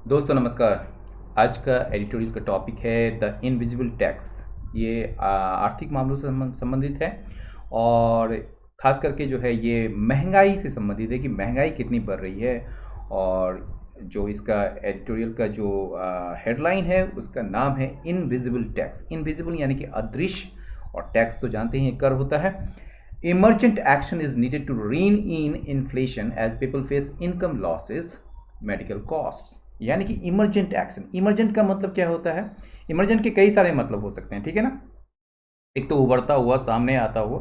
दोस्तों नमस्कार। आज का एडिटोरियल का टॉपिक है द इनविजिबल टैक्स। ये आर्थिक मामलों से संबंधित है और ख़ास करके जो है ये महंगाई से संबंधित है कि महंगाई कितनी बढ़ रही है। और जो इसका एडिटोरियल का जो हेडलाइन है उसका नाम है इनविजिबल टैक्स। इनविजिबल यानी कि अदृश्य, और टैक्स तो जानते हैं कर होता है। Emergent action is needed to rein in inflation as people face income losses, medical costs. यानी कि इमरजेंट एक्शन, इमरजेंट का मतलब क्या होता है? इमरजेंट के कई सारे मतलब हो सकते हैं, ठीक है ना। एक तो उभरता हुआ, सामने आता हुआ,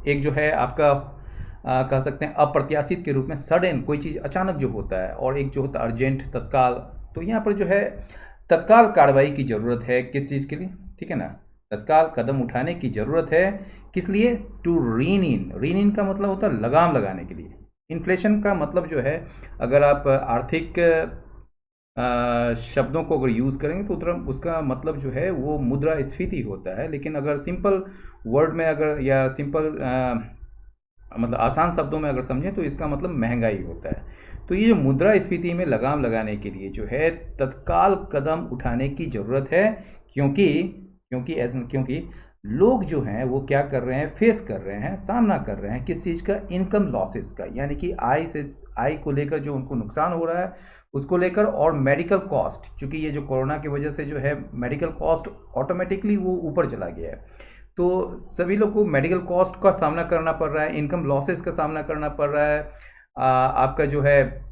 एक जो है आपका कह सकते हैं अप्रत्याशित के रूप में, सडन कोई चीज़ अचानक जो होता है, और एक जो होता है अर्जेंट, तत्काल। तो यहाँ पर जो है तत्काल कार्रवाई की ज़रूरत है किस चीज़ के लिए, ठीक है ना। तत्काल कदम उठाने की ज़रूरत है किस लिए? To rein in. Rein in का मतलब होता है लगाम लगाने के लिए। इन्फ्लेशन का मतलब जो है, अगर आप आर्थिक शब्दों को अगर यूज़ करेंगे तो उसका मतलब जो है वो मुद्रास्फीति होता है। लेकिन अगर सिंपल वर्ड में अगर, या सिंपल मतलब आसान शब्दों में अगर समझें तो इसका मतलब महंगाई होता है। तो ये जो मुद्रास्फीति में लगाम लगाने के लिए जो है तत्काल कदम उठाने की ज़रूरत है। क्योंकि क्योंकि लोग जो हैं वो क्या कर रहे हैं, फेस कर रहे हैं, सामना कर रहे हैं किस चीज़ का? इनकम लॉसेस का, यानी कि आय को लेकर जो उनको नुकसान हो रहा है उसको लेकर, और मेडिकल कॉस्ट, क्योंकि ये जो कोरोना की वजह से जो है मेडिकल कॉस्ट ऑटोमेटिकली वो ऊपर चला गया है। तो सभी लोग को मेडिकल कॉस्ट का सामना करना पड़ रहा है, इनकम लॉसेस का सामना करना पड़ रहा है। आपका जो है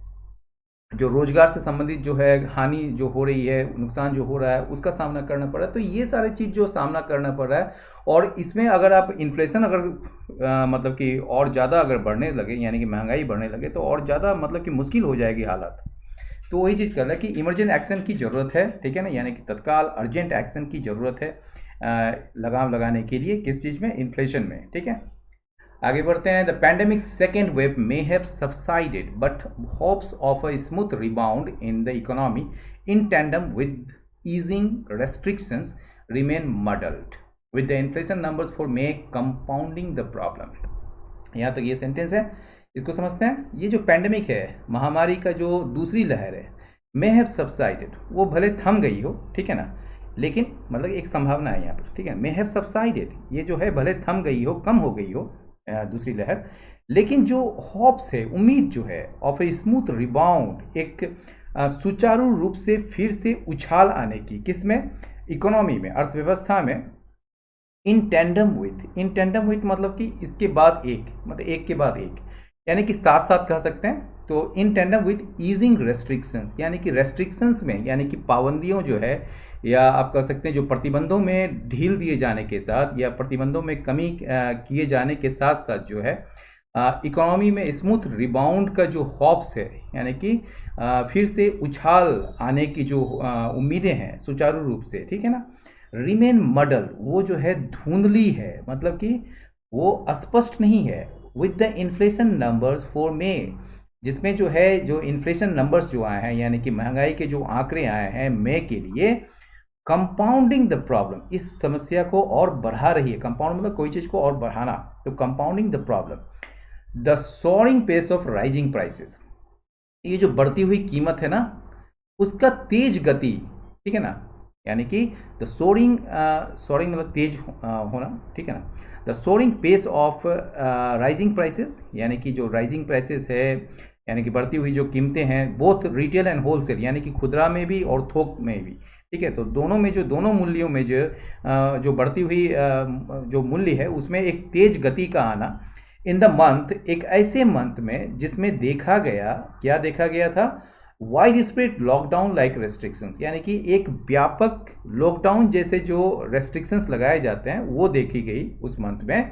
जो रोजगार से संबंधित जो है हानि जो हो रही है, नुकसान जो हो रहा है, उसका सामना करना पड़ रहा है। तो ये सारे चीज़ जो सामना करना पड़ रहा है, और इसमें अगर आप इन्फ्लेशन अगर मतलब कि और ज़्यादा अगर बढ़ने लगे, यानी कि महंगाई बढ़ने लगे, तो और ज़्यादा मतलब कि मुश्किल हो जाएगी हालात। तो वही चीज़ कर रहा है कि इमरजेंट एक्शन की ज़रूरत है, ठीक है ना, यानी कि तत्काल अर्जेंट एक्शन की ज़रूरत है लगाम लगाने के लिए किस चीज़ में? इन्फ्लेशन में, ठीक है। आगे बढ़ते हैं। The pandemic second wave may have subsided but hopes of a smooth rebound in the economy in tandem with easing restrictions remain muddled with the inflation numbers for may compounding the problem. यहाँ तक ये sentence है, इसको समझते हैं। ये जो pandemic है, महामारी का जो दूसरी लहर है, मे हैव सबसाइडेड, वो भले थम गई हो, ठीक है ना, लेकिन मतलब एक संभावना है यहाँ पर, ठीक है। मे हैव सबसाइडेड, ये जो है भले थम गई हो, कम हो गई हो दूसरी लहर, लेकिन जो होप्स है, उम्मीद जो है, ऑफ ए स्मूथ रिबाउंड, एक सुचारू रूप से फिर से उछाल आने की, किसमें? इकोनॉमी में, अर्थव्यवस्था में। इन टेंडम विथ मतलब कि इसके बाद एक, मतलब एक के बाद एक, यानी कि साथ साथ कह सकते हैं। तो इन टेंडम विथ ईजिंग रेस्ट्रिक्शंस, यानी कि रेस्ट्रिक्शंस में, यानी कि पाबंदियों जो है, या आप कह सकते हैं जो प्रतिबंधों में ढील दिए जाने के साथ, या प्रतिबंधों में कमी किए जाने के साथ साथ जो है इकोनॉमी में स्मूथ रिबाउंड का जो हॉप्स है, यानी कि फिर से उछाल आने की जो उम्मीदें हैं सुचारू रूप से, ठीक है ना। रिमेन मडल, वो जो है धुंधली है, मतलब कि वो स्पष्ट नहीं है। With the inflation numbers for May, जिसमें जो है जो इन्फ्लेशन नंबर्स जो आए हैं, यानी कि महंगाई के जो आंकड़े आए हैं मई के लिए, कंपाउंडिंग द प्रॉब्लम, इस समस्या को और बढ़ा रही है। कंपाउंड मतलब कोई चीज़ को और बढ़ाना, तो compounding the problem. The soaring pace of rising prices, ये जो बढ़ती हुई कीमत है ना, उसका तेज गति, ठीक है ना, यानी कि द सोअरिंग मतलब तेज होना, ठीक है ना। The soaring pace of rising prices, यानी कि जो राइजिंग प्राइसेस है, यानी कि बढ़ती हुई जो कीमतें हैं, बोथ रिटेल एंड होलसेल, यानी कि खुदरा में भी और थोक में भी, ठीक है। तो दोनों में जो, दोनों मूल्यों में जो बढ़ती हुई जो मूल्य है, उसमें एक तेज गति का आना। इन द मंथ, एक ऐसे मंथ में जिसमें देखा गया, क्या देखा गया था? Wide spread lockdown like restrictions, यानी कि एक व्यापक लॉकडाउन जैसे जो रेस्ट्रिक्शंस लगाए जाते हैं वो देखी गई उस मंथ में।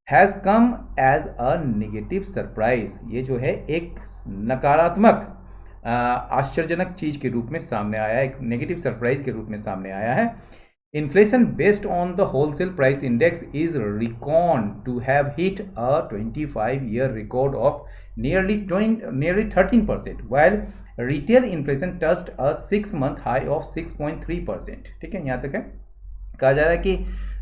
Has come as a negative surprise, ये जो है एक नकारात्मक आश्चर्यजनक चीज़ के रूप में सामने आया है, एक नेगेटिव सरप्राइज के रूप में सामने आया है। Inflation based on the wholesale price index is reckoned to have hit a 25-year record of nearly 13%, while retail inflation touched a 6-month high of 6.3%। ठीक है, यहाँ तक है। कहा जा रहा है कि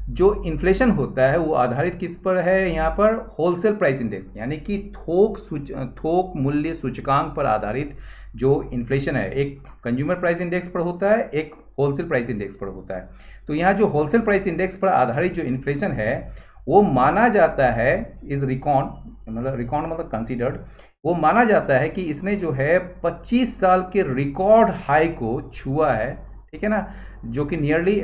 जो इन्फ्लेशन होता है वो आधारित किस पर है, यहाँ पर होलसेल प्राइस इंडेक्स, यानी कि थोक मूल्य सूचकांक पर आधारित जो इन्फ्लेशन है, एक कंज्यूमर प्राइस इंडेक्स पर होता है, एक होलसेल प्राइस इंडेक्स पर होता है। तो यहाँ जो होलसेल प्राइस इंडेक्स पर आधारित जो इन्फ्लेशन है वो माना जाता है, इज रिकॉर्ड मतलब कंसीडर्ड, वो माना जाता है कि इसने जो है 25 साल के रिकॉर्ड हाई को छुआ है, ठीक है ना, जो कि नियरली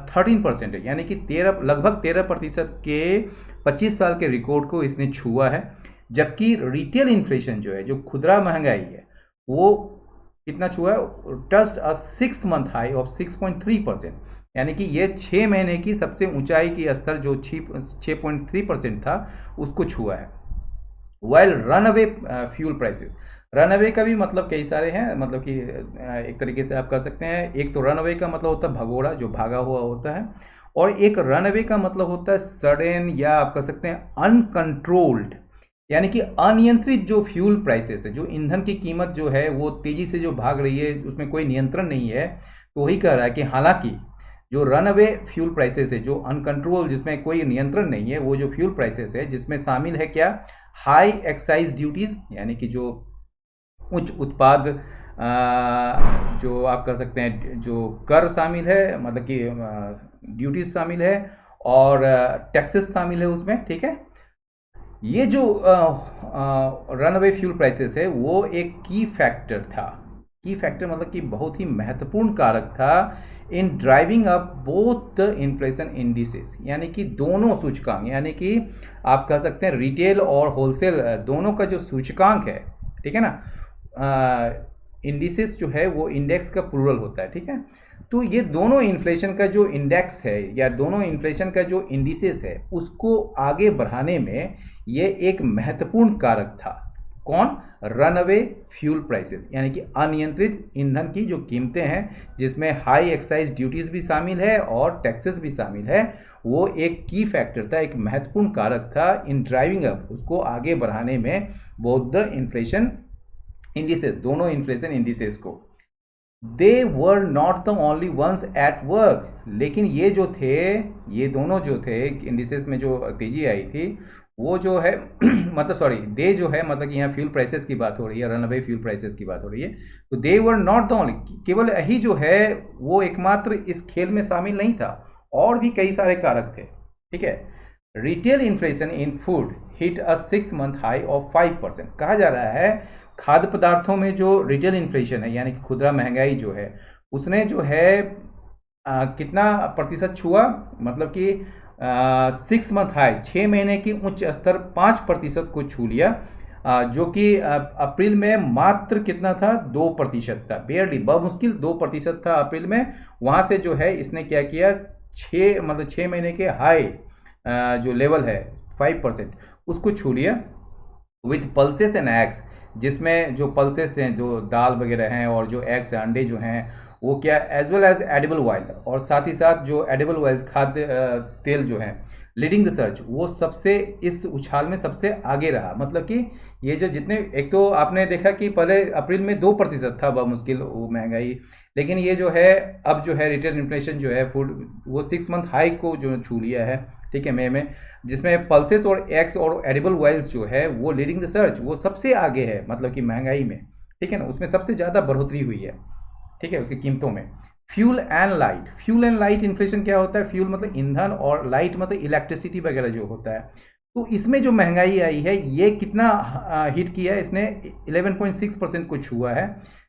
13% है, यानी कि लगभग 13% के 25 साल के रिकॉर्ड को इसने छुआ है। जबकि रिटेल इन्फ्लेशन जो है, जो खुदरा महंगाई है, वो कितना छुआ है, टस्ट अ 6 मंथ हाई ऑफ 6.3%, यानी कि ये 6 महीने की सबसे ऊंचाई की स्तर जो 6.3% था उसको छुआ है। While run away fuel prices, run away का भी मतलब कई सारे हैं, मतलब कि एक तरीके से आप कह सकते हैं, एक तो रन अवे का मतलब होता है भगोड़ा, जो भागा हुआ होता है, और एक रन अवे का मतलब होता है सडन, या आप कह सकते हैं अनकंट्रोल्ड, यानी कि अनियंत्रित जो फ्यूल प्राइसेस है, जो ईंधन की कीमत जो है वो तेजी से जो भाग रही है, उसमें कोई नियंत्रण नहीं है। तो वही कह रहा है कि हालांकि जो रन अवे फ्यूल प्राइसेस है, जो अनकंट्रोल, जिसमें कोई नियंत्रण नहीं है, वो जो फ्यूल प्राइसेस है जिसमें शामिल है क्या, हाई एक्साइज ड्यूटीज, यानी कि जो उच्च उत्पाद जो आप कह सकते हैं जो कर शामिल है, मतलब कि ड्यूटीज शामिल है, और टैक्सेस शामिल है उसमें, ठीक है। ये जो रन अवे फ्यूल प्राइसेस है वो एक की फैक्टर था, की फैक्टर मतलब कि बहुत ही महत्वपूर्ण कारक था इन driving up both the inflation indices, यानी कि दोनों सूचकांक, यानी कि आप कह सकते हैं रिटेल और होलसेल दोनों का जो सूचकांक है, ठीक है ना, इंडिसेस जो है वो इंडेक्स का प्लूरल होता है, ठीक है। तो ये दोनों इन्फ्लेशन का जो इंडेक्स है, या दोनों इन्फ्लेशन का जो इंडिसेस है, उसको आगे बढ़ाने में ये एक महत्वपूर्ण कारक था। कौन, रन अवे फ्यूल प्राइसेस, यानी कि अनियंत्रित ईंधन की जो कीमतें हैं, जिसमें हाई एक्साइज ड्यूटीज भी शामिल है और टैक्सेस भी शामिल है, वो एक की फैक्टर था, एक महत्वपूर्ण कारक था इन ड्राइविंग अप, उसको आगे बढ़ाने में बोथ द इन्फ्लेशन इंडिसेस, दोनों इन्फ्लेशन इंडिसेस को। They were not the only ones at work, लेकिन ये जो थे, ये दोनों जो थे इंडिसेस में जो तेजी आई थी, वो जो है मतलब सॉरी, दे जो है, मतलब कि यहाँ फ्यूल प्राइसेस की बात हो रही है, रन अवे फ्यूल प्राइसेस की बात हो रही है, तो दे वर नॉट द ओनली, केवल यही जो है वो एकमात्र इस खेल में शामिल नहीं था, और भी कई सारे कारक थे, ठीक है। Retail inflation in food hit a 6 month high of 5%, कहा जा रहा है खाद्य पदार्थों में जो रिटेल इन्फ्लेशन है, यानी कि खुदरा महंगाई जो है, उसने जो है कितना प्रतिशत छुआ, मतलब कि 6 मंथ हाई, 6 महीने की उच्च स्तर 5% को छू लिया, जो कि अप्रैल में मात्र कितना था, 2% था, बेयरली, बमुश्किल 2% था अप्रैल में। वहाँ से जो है इसने क्या किया, 6 महीने के हाई जो लेवल है 5%, उसको छू लिया विथ पल्सेस एंड एग्स, जिसमें जो पल्सेस हैं, जो दाल वगैरह हैं, और जो एग्स हैं, अंडे जो हैं, वो क्या, as well as edible oil, और साथ ही साथ जो एडिबल ऑयल्स, खाद्य तेल जो हैं, लीडिंग द सर्च, वो सबसे इस उछाल में सबसे आगे रहा। मतलब कि ये जो जितने, एक तो आपने देखा कि पहले अप्रैल में 2% था बमुश्किल वो महंगाई, लेकिन ये जो है अब जो है रिटेल इन्फ्लेशन जो है फूड, वो 6 मंथ हाई को जो छू लिया है, ठीक है, मई में, जिसमें पल्सेस और एग्स और एडिबल ऑयल्स जो है वो लीडिंग द सर्च, वो सबसे आगे है, मतलब कि महंगाई में, ठीक है ना, उसमें सबसे ज़्यादा बढ़ोतरी हुई है, ठीक है, उसकी कीमतों में। फ्यूल एंड लाइट इन्फ्लेशन क्या होता है, फ्यूल मतलब ईंधन, और लाइट मतलब इलेक्ट्रिसिटी वगैरह जो होता है। तो इसमें जो महंगाई आई है, ये कितना हिट किया है इसने, 11.6% को छुआ है,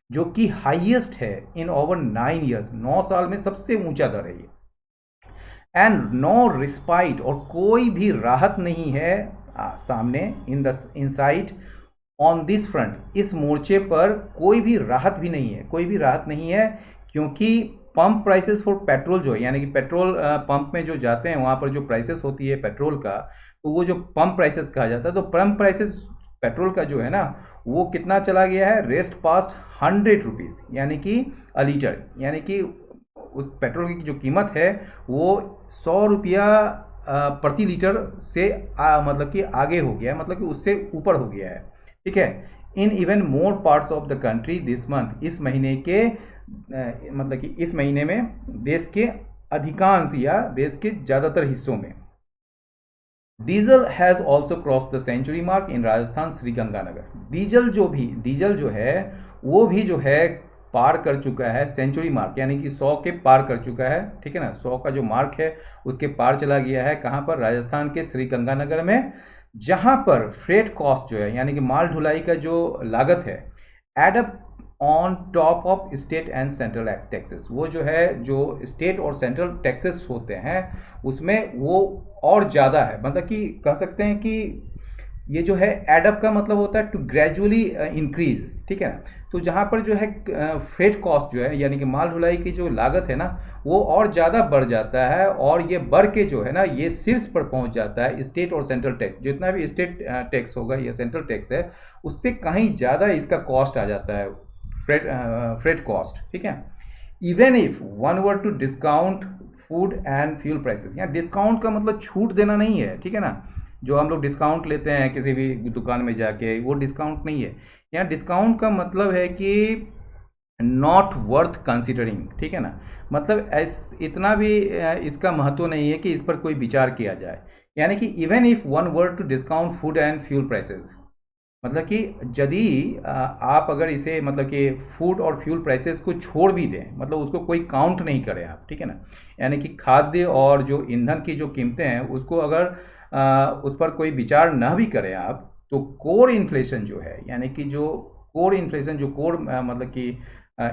जो कि हाईएस्ट है इन ओवर 9 ईयर्स, 9 साल में सबसे ऊंचा दर है ये। एंड नो रिस्पाइट, और कोई भी राहत नहीं है सामने, इन साइट ऑन दिस फ्रंट, इस मोर्चे पर कोई भी राहत भी नहीं है, कोई भी राहत नहीं है, क्योंकि पंप प्राइसेस फॉर पेट्रोल जो है, यानी कि पेट्रोल पंप में जो जाते हैं वहाँ पर जो प्राइसेस होती है पेट्रोल का, तो वो जो पंप प्राइसेस कहा जाता है, तो पंप प्राइसेस पेट्रोल का जो है ना, वो कितना चला गया है, रेस्ट पास्ट 100 रुपीज़, यानी कि अ लीटर, यानी कि उस पेट्रोल की जो कीमत है वो 100 रुपया प्रति लीटर से मतलब कि आगे हो गया है, मतलब कि उससे ऊपर हो गया है, ठीक है। In even more parts of the country this month, इस महीने के मतलब कि इस महीने में देश के अधिकांश या देश के ज़्यादातर हिस्सों में। Diesel has also cross the century mark in Rajasthan Sriganganagar. Diesel जो है वो भी जो है पार कर चुका है सेंचुरी मार्क, यानी कि 100 के पार कर चुका है, ठीक है ना। 100 का जो मार्क है उसके पार चला गया है। कहाँ पर? राजस्थान के श्रीगंगानगर में, जहाँ पर फ्रेट कॉस्ट जो है यानी कि माल ढुलाई का जो लागत है, add up on top of state and central taxes, वो जो है जो स्टेट और सेंट्रल टैक्सेस होते हैं उसमें वो और ज़्यादा है। मतलब कि कह सकते हैं कि ये जो है एडअप का मतलब होता है टू ग्रेजुअली इंक्रीज, ठीक है ना। तो जहाँ पर जो है फ्रेट कॉस्ट जो है यानी कि माल ढुलाई की जो लागत है ना वो और ज़्यादा बढ़ जाता है, और ये बढ़ के जो है ना ये शीर्ष पर पहुँच जाता है। स्टेट और सेंट्रल टैक्स, जितना भी स्टेट टैक्स होगा या सेंट्रल टैक्स है उससे कहीं ज़्यादा इसका कॉस्ट आ जाता है, फ्रेट कॉस्ट, ठीक है। Even if one were to discount food and fuel prices, यहाँ डिस्काउंट का मतलब छूट देना नहीं है, ठीक है ना। जो हम लोग डिस्काउंट लेते हैं किसी भी दुकान में जाके, वो डिस्काउंट नहीं है। यहाँ डिस्काउंट का मतलब है कि नॉट वर्थ कंसिडरिंग, ठीक है ना। मतलब इतना भी इसका महत्व नहीं है कि इस पर कोई विचार किया जाए। यानी कि even if one were to discount food and fuel prices, मतलब कि यदि आप अगर इसे मतलब कि फूड और फ्यूल प्राइसेस को छोड़ भी दें, मतलब उसको कोई काउंट नहीं करें आप, ठीक है ना। यानी कि खाद्य और जो ईंधन की जो कीमतें हैं उसको अगर उस पर कोई विचार ना भी करें आप, तो कोर इन्फ्लेशन जो है यानी कि जो कोर इन्फ्लेशन जो कोर मतलब कि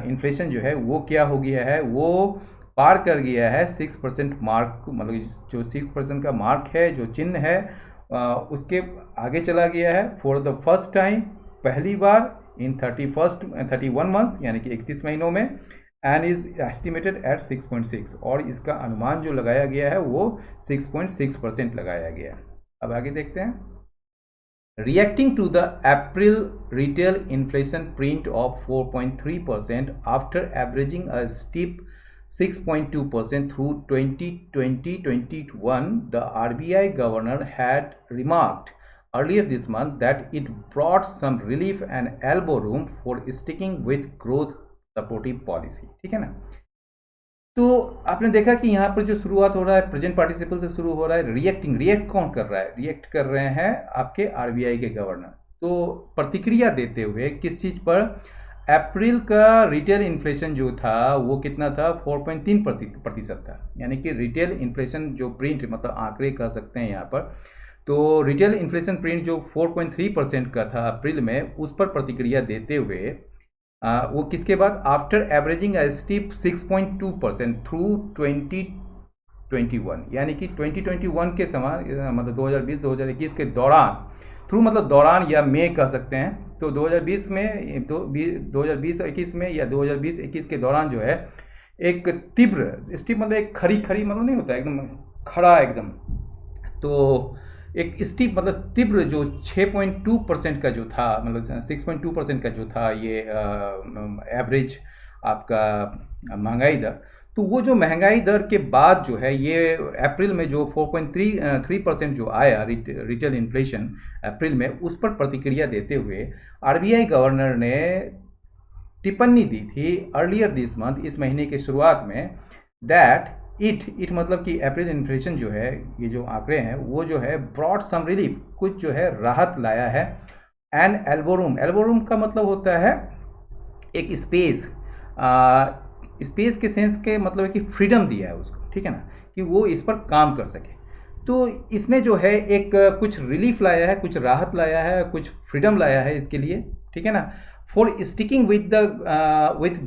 इन्फ्लेशन जो है वो क्या हो गया है, वो पार कर गया है 6% मार्क। मतलब जो 6% का मार्क है, जो चिन्ह है, उसके आगे चला गया है फॉर द फर्स्ट टाइम, पहली बार इन 31 मंथ्स यानी कि 31 महीनों में, एंड इज एस्टिमेटेड एट 6.6, और इसका अनुमान जो लगाया गया है वो 6.6% लगाया गया है। अब आगे देखते हैं। Reacting to the April retail inflation print of 4.3% after averaging a steep 6.2% through 2020-21, the RBI governor had remarked earlier this month that it brought some relief and elbow room for sticking with growth supportive policy, ठीक है ना। तो आपने देखा कि यहाँ पर जो शुरुआत हो रहा है प्रेजेंट पार्टिसिपल से शुरू हो रहा है। रिएक्ट कौन कर रहा है? रिएक्ट कर रहे हैं आपके आरबीआई के गवर्नर। तो प्रतिक्रिया देते हुए किस चीज़ पर? अप्रैल का रिटेल इन्फ्लेशन जो था वो कितना था? 4.3% था। यानी कि रिटेल इन्फ्लेशन जो प्रिंट, मतलब आंकड़े कह सकते हैं यहाँ पर, तो रिटेल इन्फ्लेशन प्रिंट जो 4.3% का था अप्रैल में, उस पर प्रतिक्रिया देते हुए वो किसके बाद? आफ्टर एवरेजिंग स्टीप 6.2% थ्रू 2021, यानी कि 2021 के समय, मतलब 2020-2021 के दौरान, थ्रू मतलब दौरान या में कह सकते हैं। तो 2020 में 2020-21 में या 2020-21 के दौरान जो है एक तीव्र स्टीप, मतलब एक खरी मतलब नहीं होता एकदम खड़ा एकदम, तो एक स्टीप मतलब तीव्र जो 6.2% का जो था, मतलब 6.2% का जो था ये एवरेज आपका महंगाई दर, तो वो जो महंगाई दर के बाद जो है ये अप्रैल में जो 4.3% जो आया रिटेल इन्फ्लेशन अप्रैल में, उस पर प्रतिक्रिया देते हुए आरबीआई गवर्नर ने टिप्पणी दी थी अर्लियर दिस मंथ, इस महीने के शुरुआत में, दैट इट मतलब कि अप्रैल इन्फ्लेशन जो है, ये जो आंकड़े हैं वो जो है ब्रॉड सम रिलीफ, कुछ जो है राहत लाया है। एंड एल्बो रूम का मतलब होता है एक स्पेस, स्पेस के सेंस के मतलब है कि फ्रीडम दिया है उसको, ठीक है ना, कि वो इस पर काम कर सके। तो इसने जो है एक कुछ रिलीफ लाया है, कुछ राहत लाया है, कुछ फ्रीडम लाया है इसके लिए, ठीक है ना। For sticking with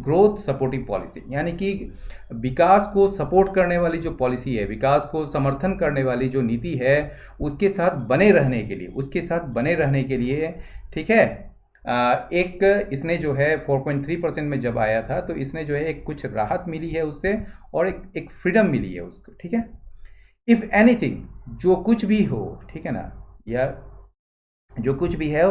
growth supportive policy, यानी कि विकास को सपोर्ट करने वाली जो पॉलिसी है, विकास को समर्थन करने वाली जो नीति है, उसके साथ बने रहने के लिए, ठीक है। एक इसने जो है 4.3% में जब आया था तो इसने जो है एक कुछ राहत मिली है उससे, और एक फ्रीडम मिली है उसको, ठीक है। इफ़ एनीथिंग, जो कुछ भी हो, ठीक है ना, या जो कुछ भी है,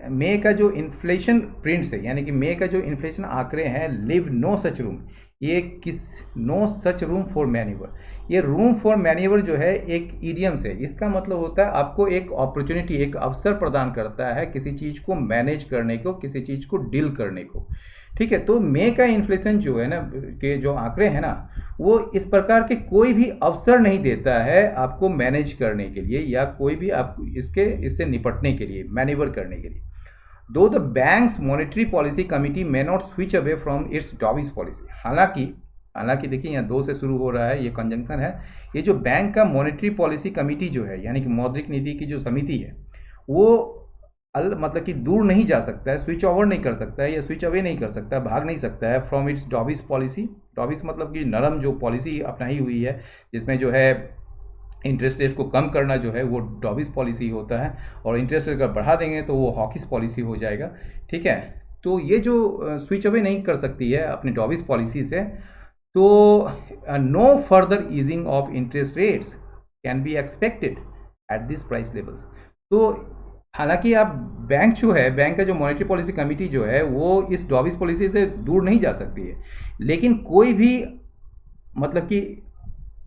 मई का जो इन्फ्लेशन प्रिंट्स है, यानी कि मई का जो इन्फ्लेशन आंकड़े हैं, लिव नो सच रूम, ये किस no such room for manoeuvre, ये रूम फॉर मैन्यूवर जो है एक ईडियम से, इसका मतलब होता है आपको एक अपॉर्चुनिटी, एक अवसर प्रदान करता है किसी चीज़ को मैनेज करने को, किसी चीज़ को डील करने को। ठीक है, तो मई का इन्फ्लेशन जो है ना, के जो आंकड़े हैं ना, वो इस प्रकार के कोई भी अवसर नहीं देता है आपको मैनेज करने के लिए, या कोई भी आप इससे निपटने के लिए, मैनेवर करने के लिए। Though the bank's monetary policy committee may not switch away from its dovish policy, हालांकि देखिए यहाँ दो से शुरू हो रहा है, ये कंजंक्शन है। ये जो बैंक का मॉनेटरी पॉलिसी कमिटी जो है, यानी कि मौद्रिक नीति की जो समिति है, वो मतलब कि दूर नहीं जा सकता है, स्विच ओवर नहीं कर सकता है, या स्विच अवे नहीं कर सकता है, भाग नहीं सकता है फ्रॉम इट्स डॉविस पॉलिसी। डॉविस मतलब कि नरम जो पॉलिसी अपनाई हुई है, जिसमें जो है इंटरेस्ट रेट को कम करना जो है वो डॉविस पॉलिसी होता है, और इंटरेस्ट रेट अगर बढ़ा देंगे तो वो हॉकिस पॉलिसी हो जाएगा। ठीक है, तो ये जो स्विच अवे नहीं कर सकती है अपनी डॉविस पॉलिसी से, तो no further easing of interest rates can be expected at this price levels. तो हालांकि आप बैंक जो है, बैंक का जो मॉनेटरी पॉलिसी कमिटी जो है, वो इस डॉविस पॉलिसी से दूर नहीं जा सकती है, लेकिन कोई भी मतलब कि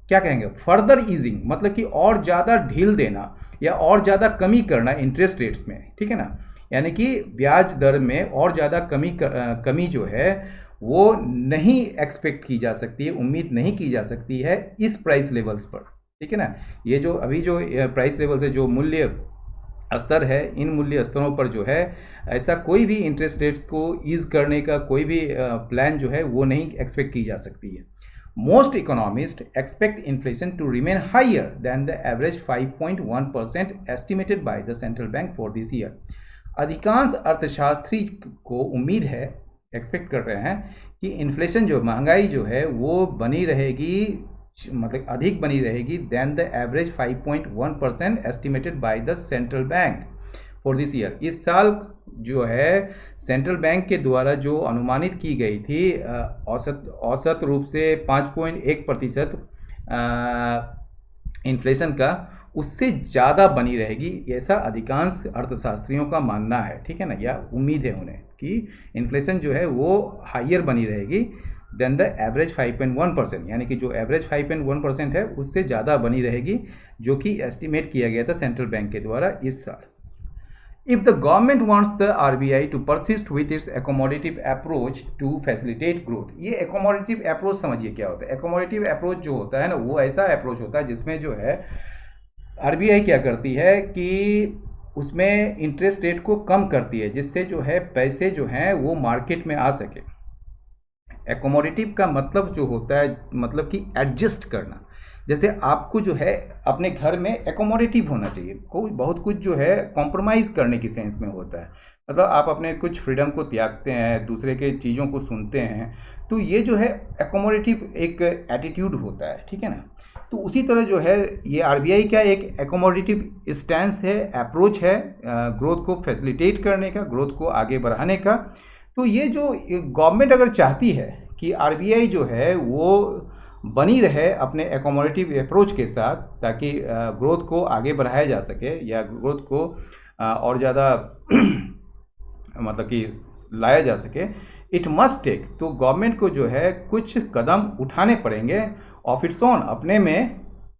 क्या कहेंगे, फर्दर ईजिंग मतलब कि और ज़्यादा ढील देना या और ज़्यादा कमी करना इंटरेस्ट रेट्स में, ठीक है ना, यानी कि ब्याज दर में और ज़्यादा कमी जो है वो नहीं एक्सपेक्ट की जा सकती है, उम्मीद नहीं की जा सकती है इस प्राइस लेवल्स पर। ठीक है ना, ये जो अभी जो प्राइस लेवल्स है, जो मूल्य स्तर है, इन मूल्य स्तरों पर जो है ऐसा कोई भी इंटरेस्ट रेट्स को ईज करने का कोई भी प्लान जो है वो नहीं एक्सपेक्ट की जा सकती है। Most economist expect inflation to remain higher than the average 5.1% estimated by the central bank for this year. अधिकांश अर्थशास्त्री को उम्मीद है, एक्सपेक्ट कर रहे हैं कि इन्फ्लेशन जो, महंगाई जो है वो बनी रहेगी, मतलब अधिक बनी रहेगी than the average 5.1% estimated by the central bank for this year. इस साल जो है सेंट्रल बैंक के द्वारा जो अनुमानित की गई थी औसत रूप से 5.1% इन्फ्लेशन का, उससे ज़्यादा बनी रहेगी, ऐसा अधिकांश अर्थशास्त्रियों का मानना है। ठीक है ना, या उम्मीद है उन्हें कि इन्फ्लेशन जो है वो हाइयर बनी रहेगी देन द एवरेज 5.1%, यानी कि जो एवरेज 5.1% है उससे ज़्यादा बनी रहेगी, जो कि एस्टिमेट किया गया था सेंट्रल बैंक के द्वारा इस साल। If the government wants the RBI to persist with its accommodative approach to facilitate growth, ये accommodative approach समझिए क्या होता है। accommodative approach जो होता है ना, वो ऐसा approach होता है जिसमें जो है RBI क्या करती है कि उसमें इंटरेस्ट रेट को कम करती है, जिससे जो है पैसे जो हैं वो मार्केट में आ सके। एकोमोडेटिव का मतलब जो होता है, मतलब कि एडजस्ट करना। जैसे आपको जो है अपने घर में एकोमोडेटिव होना चाहिए, कोई बहुत कुछ जो है कॉम्प्रोमाइज़ करने की सेंस में होता है, मतलब आप अपने कुछ फ्रीडम को त्यागते हैं, दूसरे के चीज़ों को सुनते हैं, तो ये जो है एकोमोडेटिव एक एटीट्यूड होता है। ठीक है ना, तो उसी तरह जो है ये आरबीआई का एक एकोमोडेटिव स्टैंस है, अप्रोच है ग्रोथ को फैसिलिटेट करने का, ग्रोथ को आगे बढ़ाने का। तो ये जो गवर्नमेंट अगर चाहती है कि आरबीआई जो है वो बनी रहे अपने एकोमोडेटिव अप्रोच के साथ, ताकि ग्रोथ को आगे बढ़ाया जा सके या ग्रोथ को और ज़्यादा मतलब कि लाया जा सके, इट मस्ट टेक, तो गवर्नमेंट को जो है कुछ कदम उठाने पड़ेंगे ऑफ इट्स ओन, अपने में,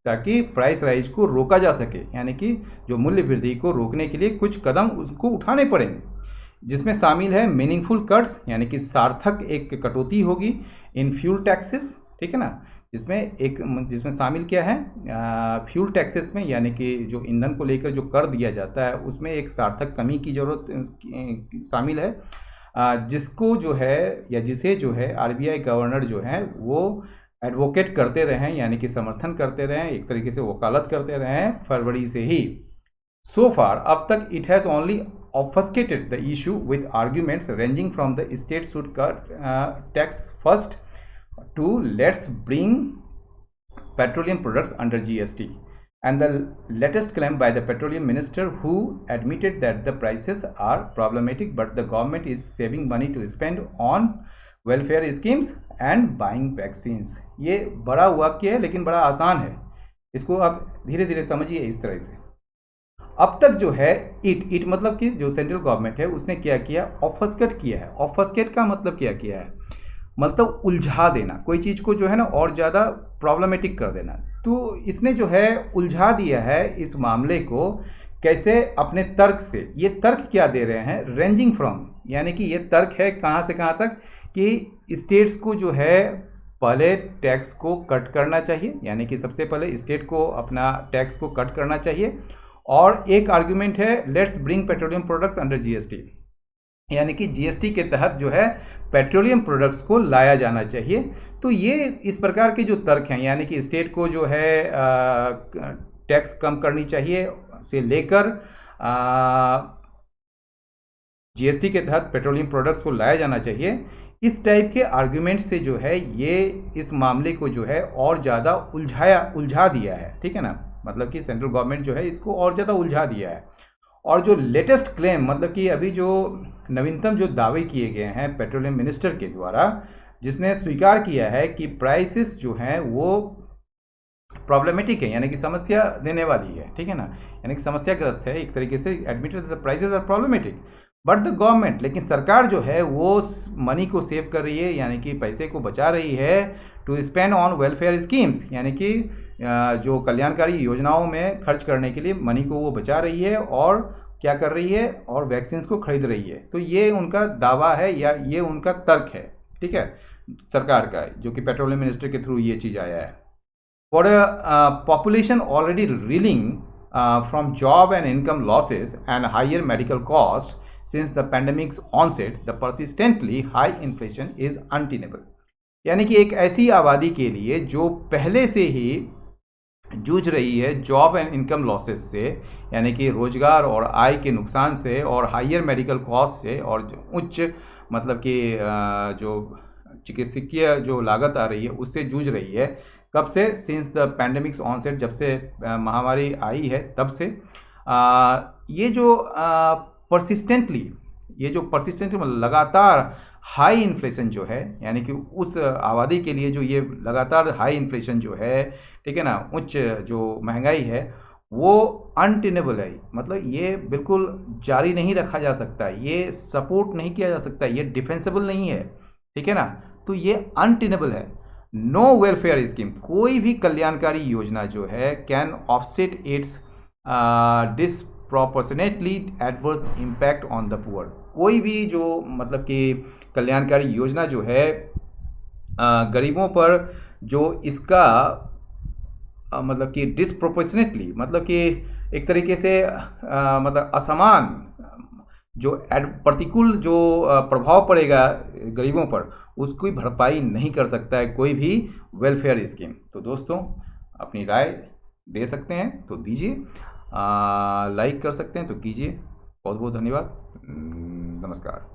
ताकि प्राइस राइज को रोका जा सके, यानी कि जो मूल्य वृद्धि को रोकने के लिए कुछ कदम उसको उठाने पड़ेंगे, जिसमें शामिल है मीनिंगफुल कट्स, यानी कि सार्थक एक कटौती होगी इन फ्यूल टैक्सेस। ठीक है ना, जिसमें शामिल क्या है, फ्यूल टैक्सेस में, यानी कि जो ईंधन को लेकर जो कर दिया जाता है उसमें एक सार्थक कमी की जरूरत शामिल है, जिसको जो है या जिसे जो है आरबीआई गवर्नर जो है वो एडवोकेट करते रहे हैं, यानी कि समर्थन करते रहे हैं, एक तरीके से वकालत करते रहे हैं फरवरी से ही। सो फार अब तक it has only obfuscated the issue with arguments ranging from the state should cut tax first to let's bring petroleum products under GST, and the latest claim by the petroleum minister, who admitted that the prices are problematic but the government is saving money to spend on welfare schemes and buying vaccines। ये बड़ा वाक्य है लेकिन बड़ा आसान है, इसको आप धीरे धीरे समझिए इस तरह से। अब तक जो है इट मतलब कि जो सेंट्रल गवर्नमेंट है उसने क्या किया, ऑफस्केट किया है। ऑफस्केट का मतलब क्या किया है, मतलब उलझा देना, कोई चीज़ को जो है ना और ज़्यादा प्रॉब्लमेटिक कर देना। तो इसने जो है उलझा दिया है इस मामले को, कैसे, अपने तर्क से। ये तर्क क्या दे रहे हैं, रेंजिंग फ्रॉम, यानी कि ये तर्क है कहाँ से कहाँ तक, कि स्टेट्स को जो है पहले टैक्स को कट करना चाहिए, यानी कि सबसे पहले स्टेट को अपना टैक्स को कट करना चाहिए। और एक आर्ग्यूमेंट है, let's bring petroleum products under GST, यानी कि जीएसटी के तहत जो है पेट्रोलियम प्रोडक्ट्स को लाया जाना चाहिए। तो ये इस प्रकार के जो तर्क हैं, यानी कि स्टेट को जो है टैक्स कम करनी चाहिए से लेकर जीएसटी के तहत पेट्रोलियम प्रोडक्ट्स को लाया जाना चाहिए, इस टाइप के आर्ग्यूमेंट से जो है ये इस मामले को जो है और ज़्यादा उलझा दिया है, ठीक है ना। मतलब कि सेंट्रल गवर्नमेंट जो है इसको और ज़्यादा उलझा दिया है। और जो लेटेस्ट क्लेम, मतलब कि अभी जो नवीनतम जो दावे किए गए हैं पेट्रोलियम मिनिस्टर के द्वारा, जिसने स्वीकार किया है कि प्राइसेस जो हैं वो प्रॉब्लमेटिक है, यानी कि समस्या देने वाली है, ठीक है ना, यानी कि समस्याग्रस्त है, एक तरीके से admitted the prices are problematic but the government, लेकिन सरकार जो है वो मनी को सेव कर रही है, यानी कि पैसे को बचा रही है to spend on welfare schemes, यानी कि जो कल्याणकारी योजनाओं में खर्च करने के लिए मनी को वो बचा रही है और क्या कर रही है, और वैक्सीन को खरीद रही है। तो ये उनका दावा है या ये उनका तर्क है, ठीक है, सरकार का, जो कि पेट्रोलियम मिनिस्टर के थ्रू ये चीज़ आया है। For a population already reeling from job and income losses and higher medical costs since the pandemic's onset, the persistently high inflation is untenable. यानी कि एक ऐसी आबादी के लिए जो पहले से ही जूझ रही है जॉब एंड इनकम लॉसेस से, यानी कि रोजगार और आय के नुकसान से, और हायर मेडिकल कॉस्ट से, और उच्च मतलब कि जो चिकित्सकीय जो लागत आ रही है उससे जूझ रही है। कब से, सिंस द पैंडेमिक्स ऑनसेट, जब से महामारी आई है तब से। ये जो परसिस्टेंटली मतलब लगातार हाई इन्फ्लेशन जो है, यानी कि उस आबादी के लिए जो ये लगातार हाई इन्फ्लेशन जो है, ठीक है ना, उच्च जो महंगाई है वो अनटेनेबल है, मतलब ये बिल्कुल जारी नहीं रखा जा सकता, ये सपोर्ट नहीं किया जा सकता, ये डिफेंसिबल नहीं है, ठीक है ना। तो ये अनटेनेबल है। नो वेलफेयर स्कीम, कोई भी कल्याणकारी योजना जो है can offset it's disproportionately adverse impact on the poor, कोई भी जो मतलब कि कल्याणकारी योजना जो है गरीबों पर जो इसका मतलब कि डिसप्रोपोर्शनेटली, मतलब कि एक तरीके से मतलब असमान जो प्रतिकूल जो प्रभाव पड़ेगा गरीबों पर, उसकी भरपाई नहीं कर सकता है कोई भी वेलफेयर स्कीम। तो दोस्तों अपनी राय दे सकते हैं तो दीजिए, लाइक कर सकते हैं तो कीजिए। बहुत बहुत धन्यवाद, नमस्कार।